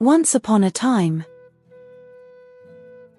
Once upon a time,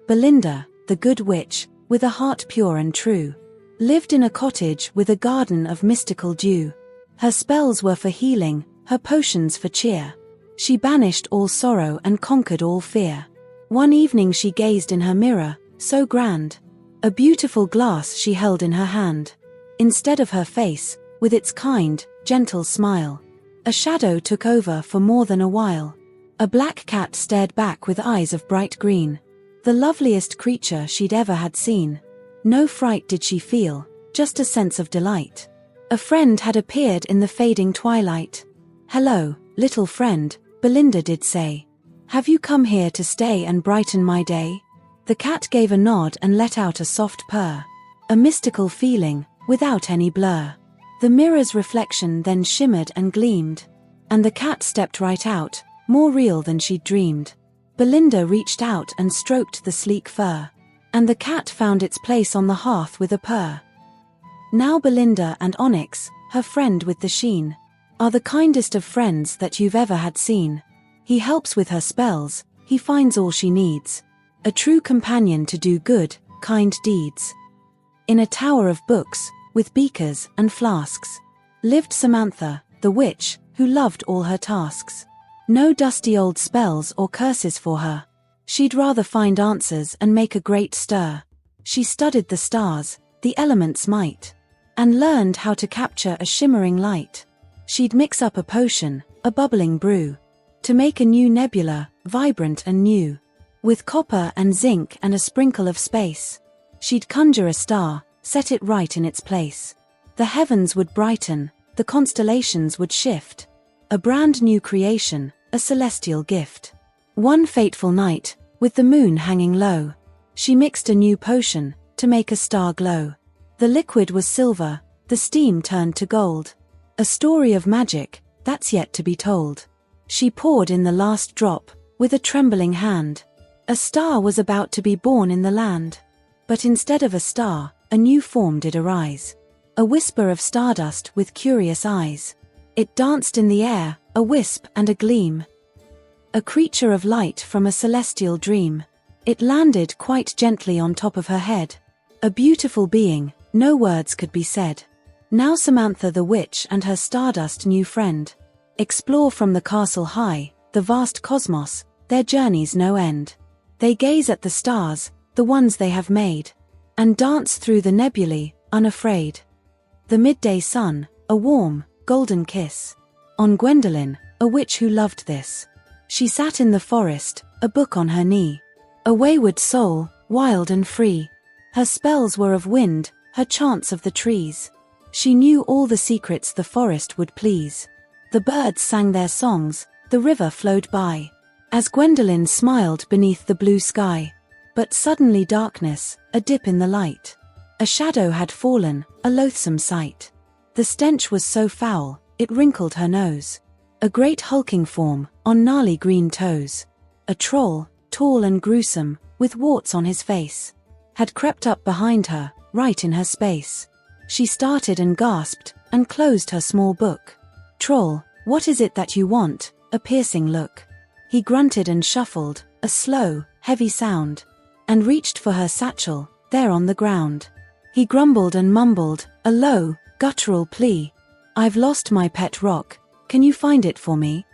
Belinda, the good witch, with a heart pure and true, lived in a cottage with a garden of mystical dew. Her spells were for healing, her potions for cheer. She banished all sorrow and conquered all fear. One evening she gazed in her mirror, so grand. A beautiful glass she held in her hand. Instead of her face, with its kind, gentle smile, a shadow took over for more than a while. A black cat stared back with eyes of bright green. The loveliest creature she'd ever had seen. No fright did she feel, just a sense of delight. A friend had appeared in the fading twilight. "Hello, little friend," Belinda did say. "Have you come here to stay and brighten my day?" The cat gave a nod and let out a soft purr. A mystical feeling, without any blur. The mirror's reflection then shimmered and gleamed. And the cat stepped right out, more real than she'd dreamed. Belinda reached out and stroked the sleek fur. And the cat found its place on the hearth with a purr. Now Belinda and Onyx, her friend with the sheen, are the kindest of friends that you've ever had seen. He helps with her spells, he finds all she needs. A true companion to do good, kind deeds. In a tower of books, with beakers and flasks, lived Samantha, the witch, who loved all her tasks. No dusty old spells or curses for her. She'd rather find answers and make a great stir. She studied the stars, the elements' might, and learned how to capture a shimmering light. She'd mix up a potion, a bubbling brew, to make a new nebula, vibrant and new. With copper and zinc and a sprinkle of space, she'd conjure a star, set it right in its place. The heavens would brighten, the constellations would shift. A brand new creation, a celestial gift. One fateful night, with the moon hanging low, she mixed a new potion, to make a star glow. The liquid was silver, the steam turned to gold. A story of magic, that's yet to be told. She poured in the last drop, with a trembling hand. A star was about to be born in the land. But instead of a star, a new form did arise. A whisper of stardust with curious eyes. It danced in the air, a wisp and a gleam. A creature of light from a celestial dream. It landed quite gently on top of her head. A beautiful being, no words could be said. Now Samantha the witch and her stardust new friend explore from the castle high, the vast cosmos, their journey's no end. They gaze at the stars, the ones they have made, and dance through the nebulae, unafraid. The midday sun, a warm, golden kiss on Gwendolyn, a witch who loved this. She sat in the forest, a book on her knee. A wayward soul, wild and free. Her spells were of wind, her chants of the trees. She knew all the secrets the forest would please. The birds sang their songs, the river flowed by, as Gwendolyn smiled beneath the blue sky. But suddenly darkness, a dip in the light. A shadow had fallen, a loathsome sight. The stench was so foul, it wrinkled her nose. A great hulking form, on gnarly green toes. A troll, tall and gruesome, with warts on his face, had crept up behind her, right in her space. She started and gasped, and closed her small book. "Troll, what is it that you want?" A piercing look. He grunted and shuffled, a slow, heavy sound, and reached for her satchel, there on the ground. He grumbled and mumbled, a low, guttural plea. "I've lost my pet rock, can you find it for me?"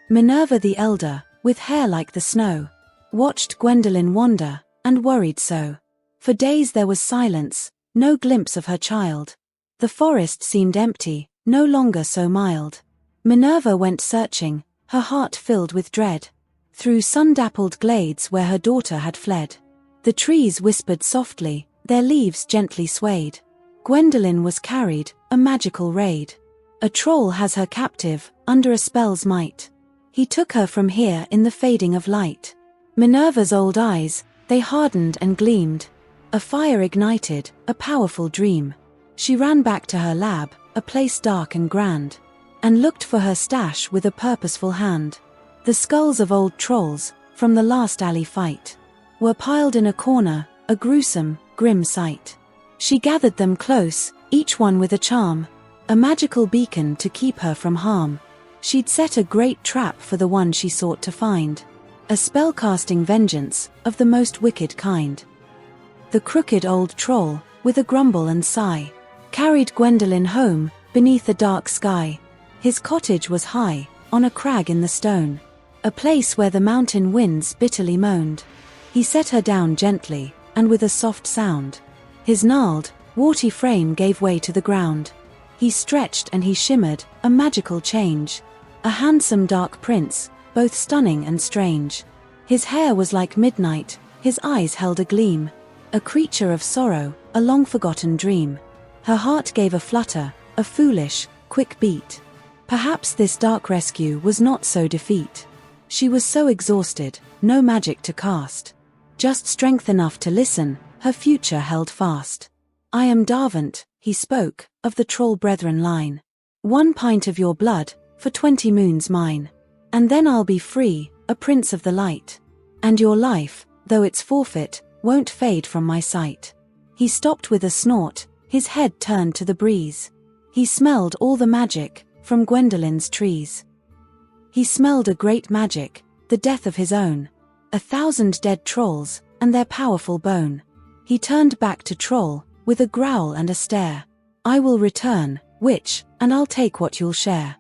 Minerva the elder, with hair like the snow, watched Gwendolyn wander, and worried so. For days there was silence, no glimpse of her child. The forest seemed empty, no longer so mild. Minerva went searching, her heart filled with dread, through sun-dappled glades where her daughter had fled. The trees whispered softly, their leaves gently swayed. Gwendolyn was carried, a magical raid. A troll has her captive, under a spell's might. He took her from here in the fading of light. Minerva's old eyes, they hardened and gleamed. A fire ignited, a powerful dream. She ran back to her lab, a place dark and grand, and looked for her stash with a purposeful hand. The skulls of old trolls, from the last alley fight, were piled in a corner, a gruesome, grim sight. She gathered them close, each one with a charm, a magical beacon to keep her from harm. She'd set a great trap for the one she sought to find. a spell-casting vengeance of the most wicked kind. The crooked old troll, with a grumble and sigh, carried Gwendolen home, beneath a dark sky. His cottage was high, on a crag in the stone, a place where the mountain winds bitterly moaned. He set her down gently, and with a soft sound, his gnarled, warty frame gave way to the ground. He stretched and he shimmered, a magical change, a handsome dark prince, both stunning and strange. His hair was like midnight, his eyes held a gleam, a creature of sorrow, a long-forgotten dream. Her heart gave a flutter, a foolish, quick beat. Perhaps this dark rescue was not so defeat. She was so exhausted, no magic to cast, just strength enough to listen, her future held fast. I am Davant, he spoke, of the troll brethren line. 1 pint of your blood, for 20 moons mine. And then I'll be free, a prince of the light. And your life, though it's forfeit, won't fade from my sight. He stopped with a snort, his head turned to the breeze. He smelled all the magic, from Gwendolen's trees. He smelled a great magic, the death of his own. 1,000 dead trolls, and their powerful bone. He turned back to troll, with a growl and a stare. I will return, witch, and I'll take what you'll share.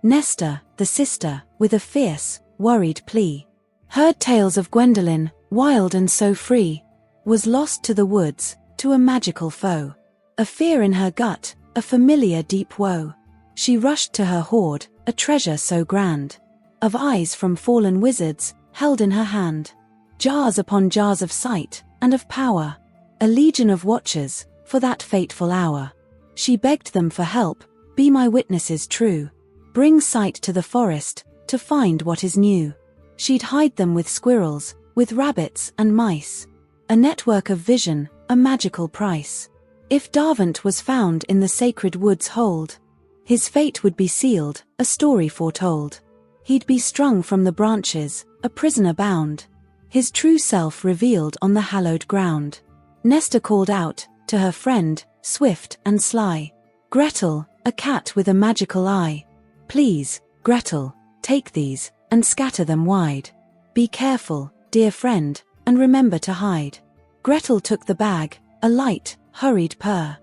Nesta, the sister, with a fierce, worried plea, heard tales of Gwendolen, wild and so free, was lost to the woods, to a magical foe. A fear in her gut, a familiar deep woe. She rushed to her hoard, a treasure so grand, of eyes from fallen wizards, held in her hand. Jars upon jars of sight, and of power, a legion of watchers, for that fateful hour. She begged them for help, be my witnesses true. Bring sight to the forest, to find what is new. She'd hide them with squirrels, with rabbits and mice. A network of vision, a magical price. If Davant was found in the sacred wood's hold, his fate would be sealed, a story foretold. He'd be strung from the branches, a prisoner bound, his true self revealed on the hallowed ground. Nesta called out, to her friend, swift and sly, Gretel, a cat with a magical eye. Please, Gretel, take these, and scatter them wide. Be careful, dear friend, and remember to hide. Gretel took the bag, a light, hurried purr,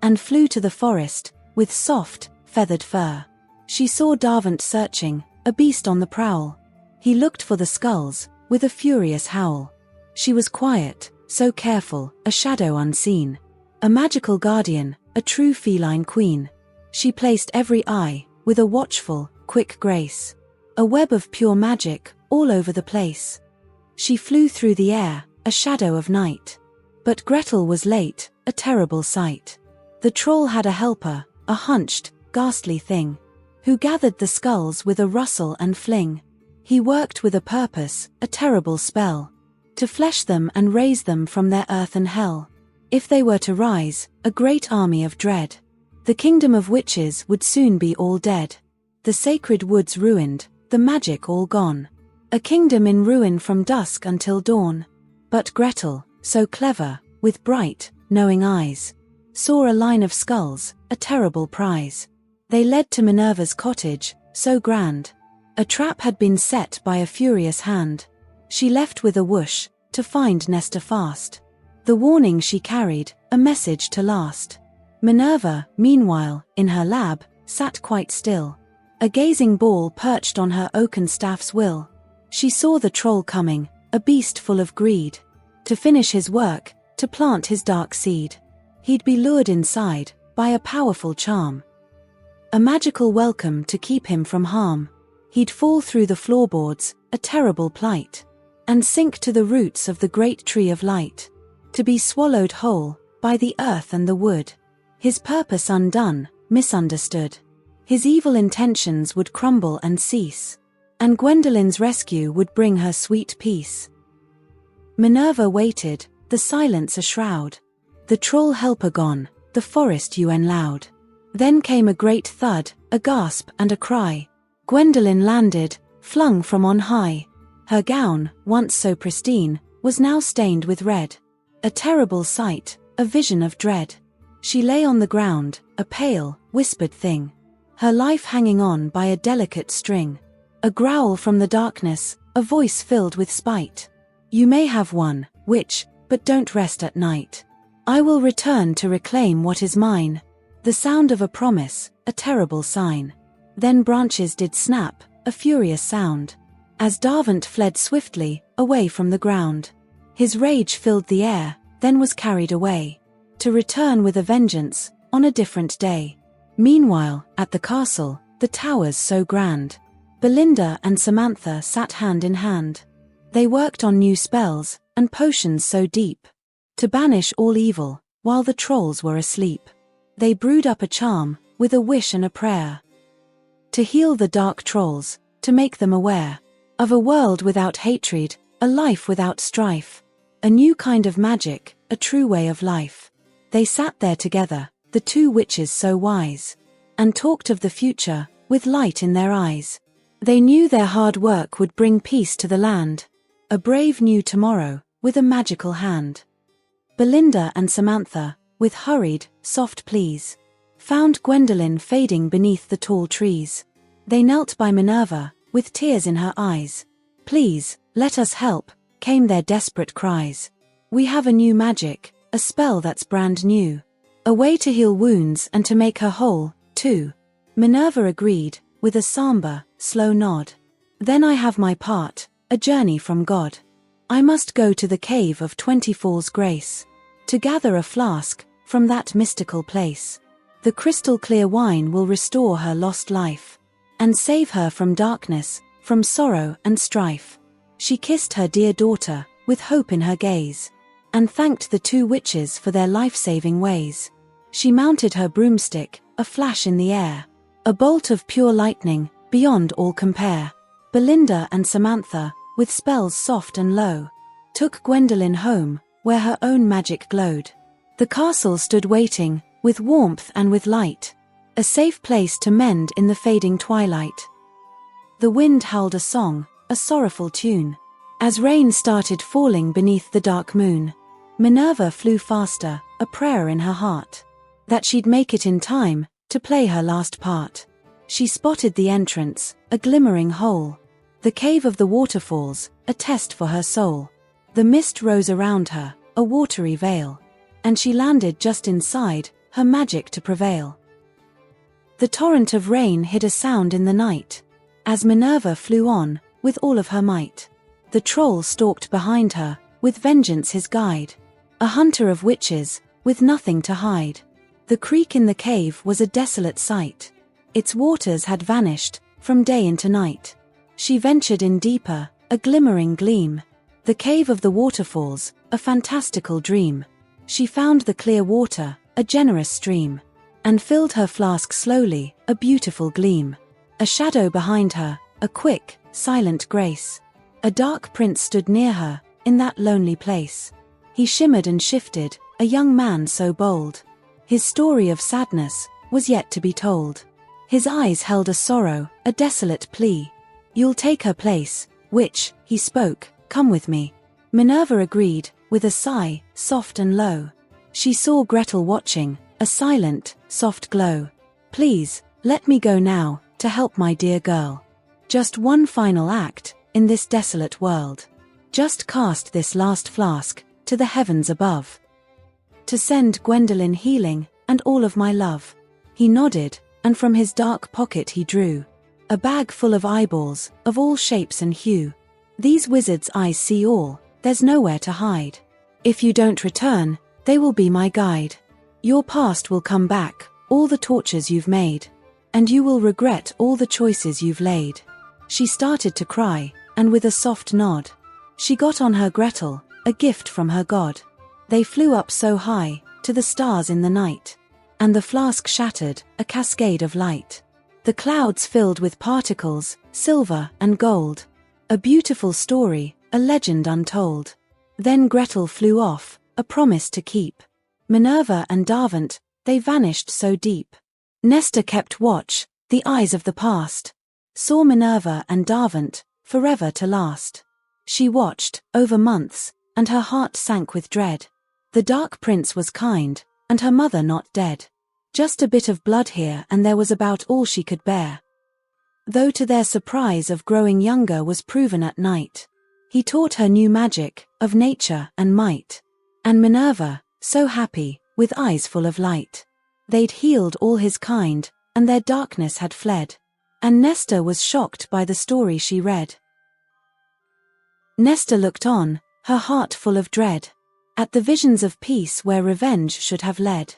and flew to the forest, with soft, feathered fur. She saw Davant searching, a beast on the prowl. He looked for the skulls, with a furious howl. She was quiet, so careful, a shadow unseen. A magical guardian, a true feline queen. She placed every eye, with a watchful, quick grace. A web of pure magic, all over the place. She flew through the air, a shadow of night. But Gretel was late, a terrible sight. The troll had a helper, a hunched, ghastly thing, who gathered the skulls with a rustle and fling. He worked with a purpose, a terrible spell, to flesh them and raise them from their earthen hell. If they were to rise, a great army of dread, the kingdom of witches would soon be all dead. The sacred woods ruined, the magic all gone. A kingdom in ruin from dusk until dawn. But Gretel, so clever, with bright, knowing eyes, saw a line of skulls, a terrible prize. They led to Minerva's cottage, so grand. A trap had been set by a furious hand. She left with a whoosh, to find Nesta fast. The warning she carried, a message to last. Minerva, meanwhile, in her lab, sat quite still. A gazing ball perched on her oaken staff's will. She saw the troll coming, a beast full of greed, to finish his work, to plant his dark seed. He'd be lured inside, by a powerful charm, a magical welcome to keep him from harm. He'd fall through the floorboards, a terrible plight, and sink to the roots of the great tree of light, to be swallowed whole, by the earth and the wood. His purpose undone, misunderstood. His evil intentions would crumble and cease, and Gwendolen's rescue would bring her sweet peace. Minerva waited, the silence a shroud. The troll helper gone, the forest yew-en loud. Then came a great thud, a gasp and a cry. Gwendolen landed, flung from on high. Her gown, once so pristine, was now stained with red. A terrible sight, a vision of dread. She lay on the ground, a pale, whispered thing, her life hanging on by a delicate string. A growl from the darkness, a voice filled with spite. You may have one, witch, but don't rest at night. I will return to reclaim what is mine. The sound of a promise, a terrible sign. Then branches did snap, a furious sound, as Davant fled swiftly, away from the ground. His rage filled the air, then was carried away, to return with a vengeance, on a different day. Meanwhile, at the castle, the towers so grand, Belinda and Samantha sat hand in hand. They worked on new spells, and potions so deep, to banish all evil, while the trolls were asleep. They brewed up a charm, with a wish and a prayer, to heal the dark trolls, to make them aware of a world without hatred, a life without strife, a new kind of magic, a true way of life. They sat there together, the two witches so wise, and talked of the future, with light in their eyes. They knew their hard work would bring peace to the land, a brave new tomorrow, with a magical hand. Belinda and Samantha, with hurried, soft pleas, found Gwendolen fading beneath the tall trees. They knelt by Minerva, with tears in her eyes. Please, let us help, came their desperate cries. We have a new magic, a spell that's brand new, a way to heal wounds and to make her whole, too. Minerva agreed, with a somber, slow nod. Then I have my part, a journey from God. I must go to the cave of 24's grace, to gather a flask, from that mystical place. The crystal clear wine will restore her lost life, and save her from darkness, from sorrow and strife. She kissed her dear daughter, with hope in her gaze, and thanked the two witches for their life-saving ways. She mounted her broomstick, a flash in the air, a bolt of pure lightning, beyond all compare. Belinda and Samantha, with spells soft and low, took Gwendolen home, where her own magic glowed. The castle stood waiting, with warmth and with light, a safe place to mend in the fading twilight. The wind howled a song, a sorrowful tune, as rain started falling beneath the dark moon. Minerva flew faster, a prayer in her heart, that she'd make it in time, to play her last part. She spotted the entrance, a glimmering hole, the cave of the waterfalls, a test for her soul. The mist rose around her, a watery veil, and she landed just inside, her magic to prevail. The torrent of rain hid a sound in the night, as Minerva flew on, with all of her might. The troll stalked behind her, with vengeance his guide, a hunter of witches, with nothing to hide. The creek in the cave was a desolate sight. Its waters had vanished, from day into night. She ventured in deeper, a glimmering gleam, the cave of the waterfalls, a fantastical dream. She found the clear water, a generous stream, and filled her flask slowly, a beautiful gleam. A shadow behind her, a quick, silent grace. A dark prince stood near her, in that lonely place. He shimmered and shifted, a young man so bold. His story of sadness was yet to be told. His eyes held a sorrow, a desolate plea. You'll take her place, witch, he spoke, come with me. Minerva agreed, with a sigh, soft and low. She saw Gretel watching, a silent, soft glow. Please, let me go now, to help my dear girl. Just one final act, in this desolate world. Just cast this last flask, to the heavens above, to send Gwendolen healing, and all of my love. He nodded, and from his dark pocket he drew a bag full of eyeballs, of all shapes and hue. These wizards' eyes see all, there's nowhere to hide. If you don't return, they will be my guide. Your past will come back, all the tortures you've made, and you will regret all the choices you've laid. She started to cry, and with a soft nod, she got on her Gretel, a gift from her God. They flew up so high, to the stars in the night, and the flask shattered, a cascade of light. The clouds filled with particles, silver and gold. A beautiful story, a legend untold. Then Gretel flew off, a promise to keep. Minerva and Davant, they vanished so deep. Nestor kept watch, the eyes of the past saw Minerva and Davant, forever to last. She watched, over months, and her heart sank with dread. The dark prince was kind, and her mother not dead. Just a bit of blood here and there was about all she could bear. though to their surprise of growing younger was proven at night. He taught her new magic, of nature and might. And Minerva, so happy, with eyes full of light. They'd healed all his kind, and their darkness had fled. And Nestor was shocked by the story she read. Nestor looked on, her heart full of dread, at the visions of peace where revenge should have led.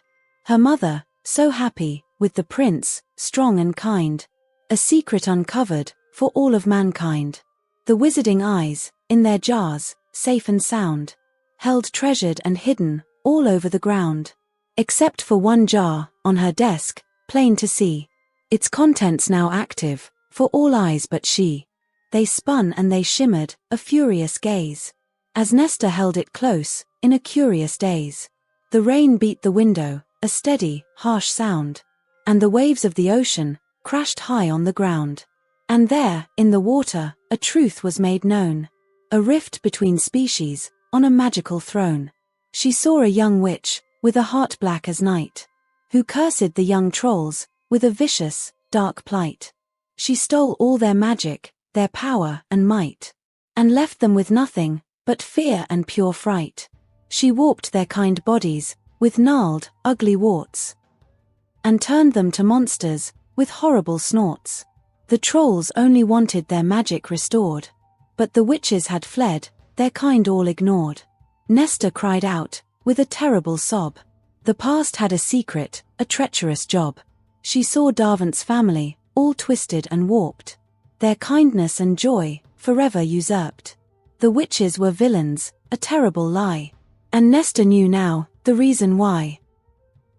Her mother, so happy, with the prince, strong and kind, a secret uncovered, for all of mankind. The wizarding eyes, in their jars, safe and sound, held treasured and hidden, all over the ground. Except for one jar, on her desk, plain to see. Its contents now active, for all eyes but she. They spun and they shimmered, a furious gaze. As Nestor held it close, in a curious daze. The rain beat the window, a steady, harsh sound. And the waves of the ocean, crashed high on the ground. And there, in the water, a truth was made known. A rift between species, on a magical throne. She saw a young witch, with a heart black as night, who cursed the young trolls, with a vicious, dark plight. She stole all their magic, their power and might, and left them with nothing, but fear and pure fright. She warped their kind bodies, with gnarled, ugly warts, and turned them to monsters, with horrible snorts. The trolls only wanted their magic restored, but the witches had fled, their kind all ignored. Nestor cried out, with a terrible sob. The past had a secret, a treacherous job. She saw Davant's family, all twisted and warped. Their kindness and joy, forever usurped. The witches were villains, a terrible lie. And Nestor knew now, the reason why.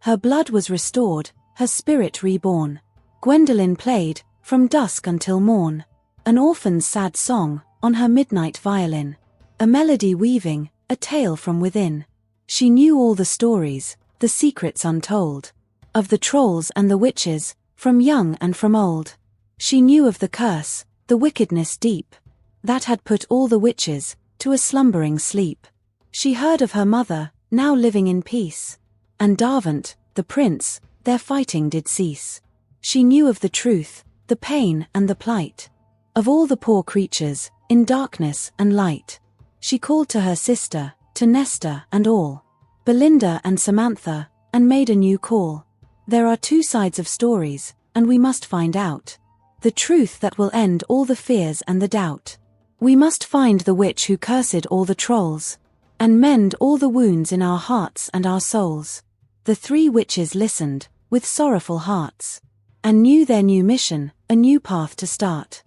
Her blood was restored, her spirit reborn. Gwendolen played, from dusk until morn. An orphan's sad song, on her midnight violin. A melody weaving, a tale from within. She knew all the stories, the secrets untold. Of the trolls and the witches, from young and from old. She knew of the curse, the wickedness deep, that had put all the witches, to a slumbering sleep. She heard of her mother, now living in peace. And Davant, the prince, their fighting did cease. She knew of the truth, the pain and the plight. Of all the poor creatures, in darkness and light. She called to her sister, to Nestor and all. Belinda and Samantha, and made a new call. There are two sides of stories, and we must find out the truth that will end all the fears and the doubt. We must find the witch who cursed all the trolls, and mend all the wounds in our hearts and our souls. The three witches listened, with sorrowful hearts, and knew their new mission, a new path to start.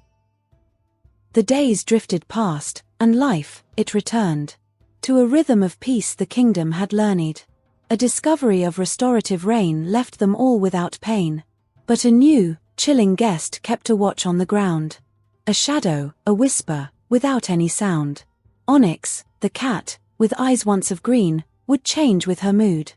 The days drifted past, and life, it returned. To a rhythm of peace the kingdom had learned. A discovery of restorative rain left them all without pain. But a new, chilling guest kept a watch on the ground. A shadow, a whisper, without any sound. Onyx, the cat, with eyes once of green, would change with her mood.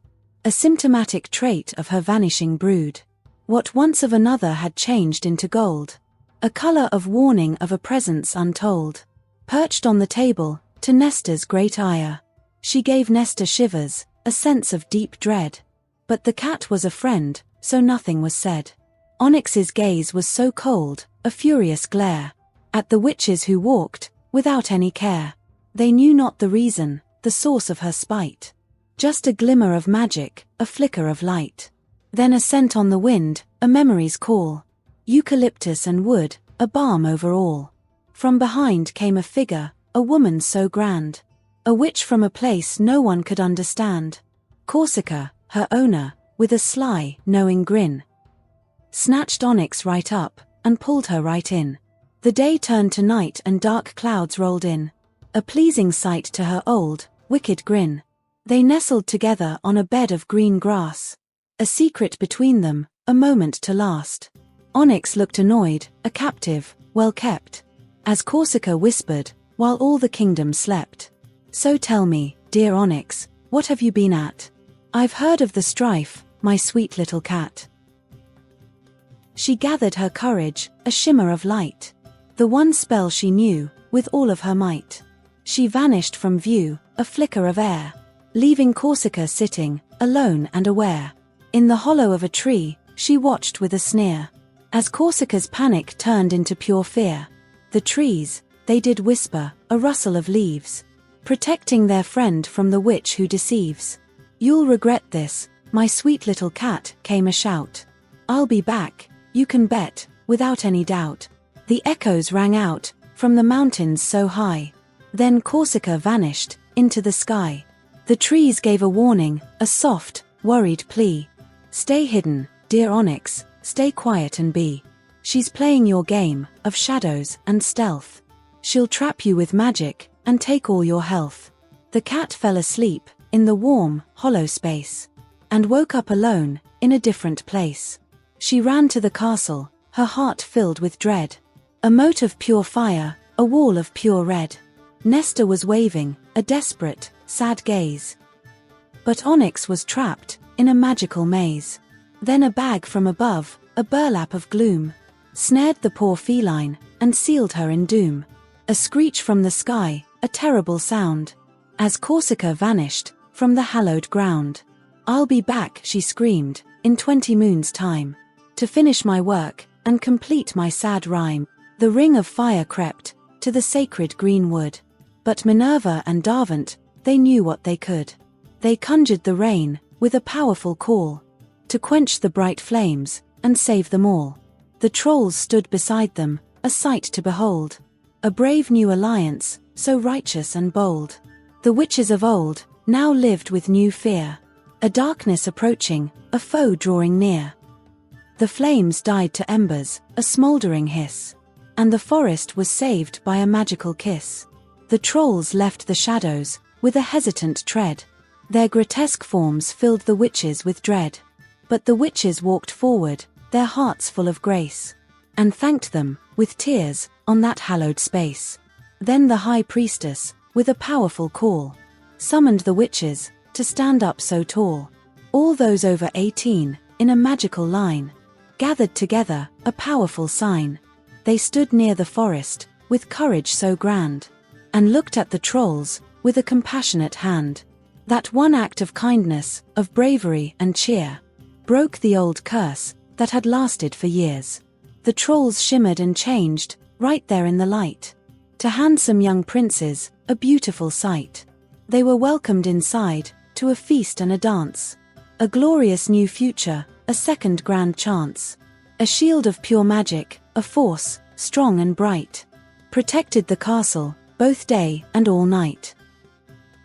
A symptomatic trait of her vanishing brood. What once of another had changed into gold. A color of warning of a presence untold. Perched on the table, to Nestor's great ire. She gave Nestor shivers, a sense of deep dread. But the cat was a friend, so nothing was said. Onyx's gaze was so cold, a furious glare. At the witches who walked, without any care. They knew not the reason, the source of her spite. Just a glimmer of magic, a flicker of light. Then a scent on the wind, a memory's call. Eucalyptus and wood, a balm over all. From behind came a figure, a woman so grand. A witch from a place no one could understand. Corsica, her owner, with a sly, knowing grin, snatched Onyx right up, and pulled her right in. The day turned to night and dark clouds rolled in. A pleasing sight to her old, wicked grin. They nestled together on a bed of green grass. A secret between them, a moment to last. Onyx looked annoyed, a captive, well kept. As Corsica whispered, while all the kingdom slept. So tell me, dear Onyx, what have you been at? I've heard of the strife, my sweet little cat. She gathered her courage, a shimmer of light. The one spell she knew, with all of her might. She vanished from view, a flicker of air, leaving Corsica sitting, alone and aware. In the hollow of a tree, she watched with a sneer. As Corsica's panic turned into pure fear. The trees, they did whisper, a rustle of leaves, protecting their friend from the witch who deceives. "You'll regret this, my sweet little cat," came a shout. "I'll be back, you can bet, without any doubt." The echoes rang out, from the mountains so high. Then Corsica vanished, into the sky. The trees gave a warning, a soft, worried plea. "Stay hidden, dear Onyx, stay quiet and be. She's playing your game, of shadows and stealth. She'll trap you with magic, and take all your health." The cat fell asleep, in the warm, hollow space. And woke up alone, in a different place. She ran to the castle, her heart filled with dread. A moat of pure fire, a wall of pure red. Nestor was waving, a desperate, sad gaze. But Onyx was trapped, in a magical maze. Then a bag from above, a burlap of gloom, snared the poor feline, and sealed her in doom. A screech from the sky, a terrible sound, as Corsica vanished, from the hallowed ground. "I'll be back," she screamed, "in 20 moons' time, to finish my work, and complete my sad rhyme." The ring of fire crept, to the sacred green wood. But Minerva and Davant, they knew what they could. They conjured the rain, with a powerful call, to quench the bright flames, and save them all. The trolls stood beside them, a sight to behold. A brave new alliance, so righteous and bold. The witches of old, now lived with new fear. A darkness approaching, a foe drawing near. The flames died to embers, a smouldering hiss. And the forest was saved by a magical kiss. The trolls left the shadows, with a hesitant tread. Their grotesque forms filled the witches with dread. But the witches walked forward, their hearts full of grace, and thanked them, with tears, on that hallowed space. Then the high priestess, with a powerful call, summoned the witches, to stand up so tall. All those over 18, in a magical line, gathered together, a powerful sign. They stood near the forest, with courage so grand, and looked at the trolls, with a compassionate hand. That one act of kindness, of bravery and cheer, broke the old curse, that had lasted for years. The trolls shimmered and changed, right there in the light, to handsome young princes, a beautiful sight. They were welcomed inside, to a feast and a dance. A glorious new future, a second grand chance. A shield of pure magic, a force, strong and bright, protected the castle, both day and all night.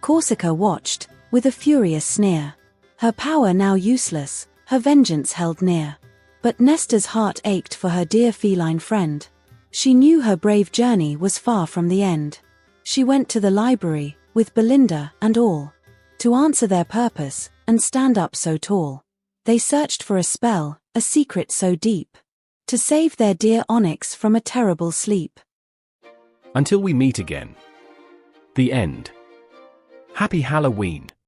Corsica watched, with a furious sneer. Her power now useless, her vengeance held near. But Nestor's heart ached for her dear feline friend. She knew her brave journey was far from the end. She went to the library, with Belinda and all, to answer their purpose, and stand up so tall. They searched for a spell, a secret so deep, to save their dear Onyx from a terrible sleep. Until we meet again. The end. Happy Halloween.